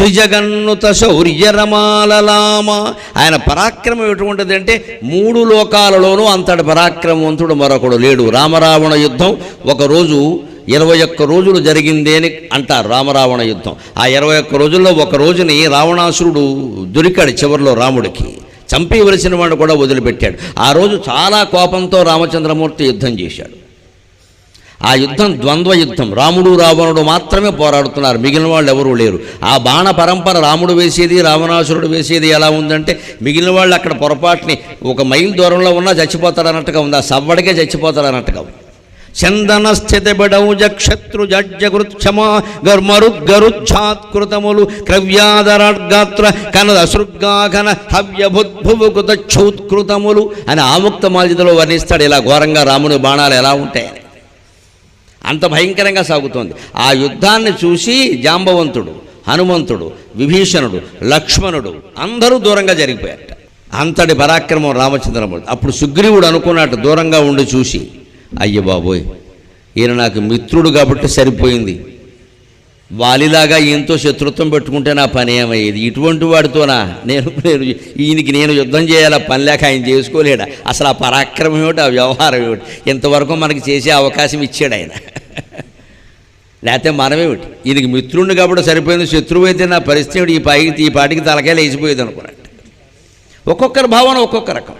త్రిజగన్నుత శౌర్యరమాలలామ. ఆయన పరాక్రమం ఎటువంటిది అంటే 3 లోకాలలోనూ అంతటి పరాక్రమవంతుడు మరొకడు లేడు. రామరావణ యుద్ధం ఒకరోజు 21 రోజులు జరిగింది అని అంటారు. రామరావణ యుద్ధం ఆ 21 రోజుల్లో ఒక రోజుని రావణాసురుడు దొరికాడు. చివరిలో రాముడికి చంపేయవలసిన వాడు కూడా వదిలిపెట్టాడు. ఆ రోజు చాలా కోపంతో రామచంద్రమూర్తి యుద్ధం చేశాడు. ఆ యుద్ధం ద్వంద్వ యుద్ధం. రాముడు రావణుడు మాత్రమే పోరాడుతున్నారు, మిగిలిన వాళ్ళు ఎవరూ లేరు. ఆ బాణ పరంపర రాముడు వేసేది రావణాసురుడు వేసేది ఎలా ఉందంటే మిగిలిన వాళ్ళు అక్కడ పొరపాటుని 1 మైల్ దూరంలో ఉన్నా చచ్చిపోతారు అన్నట్టుగా ఉంది. ఆ సవ్వడికే చచ్చిపోతారు అన్నట్టుగా ఉంది. చందన స్థితి బడౌజ క్షత్రు జడ్జకృక్షమా గర్మరుద్గరుచ్ఛాత్కృతములు క్రవ్యాదరాడ్గాత్ర కనద అసృగ్గాఘన హవ్యభుద్భువకృత క్షౌత్కృతములు అని ఆముక్త మాల్యదలో వర్ణిస్తాడు. ఇలా ఘోరంగా రాముని బాణాలు ఎలా ఉంటాయని అంత భయంకరంగా సాగుతోంది. ఆ యుద్ధాన్ని చూసి జాంబవంతుడు, హనుమంతుడు, విభీషణుడు, లక్ష్మణుడు అందరూ దూరంగా జరిగిపోయారట. అంతటి పరాక్రమం రామచంద్రమూర్తి. అప్పుడు సుగ్రీవుడు అనుకున్నట్టు దూరంగా ఉండి చూసి, అయ్య బాబోయ్, ఈయన నాకు మిత్రుడు కాబట్టి సరిపోయింది, వాలిలాగా ఈయనతో శత్రుత్వం పెట్టుకుంటే నా పని ఏమయ్యేది, ఇటువంటి వాడితోనా ఈయనకి నేను యుద్ధం చేయాలా, పని లేక ఆయన చేసుకోలేడా, అసలు ఆ పరాక్రమం ఏమిటి, ఆ వ్యవహారం ఏమిటి, ఇంతవరకు మనకి చేసే అవకాశం ఇచ్చాడు ఆయన, లేకపోతే మనమేమిటి, ఈయనకి మిత్రుడిని కాబట్టి సరిపోయింది, శత్రువు అయితే నా పరిస్థితి ఈ పాటికి తలకాయ లేచిపోయేది అనుకున్నాడు. ఒక్కొక్కరి భావన ఒక్కొక్క రకం.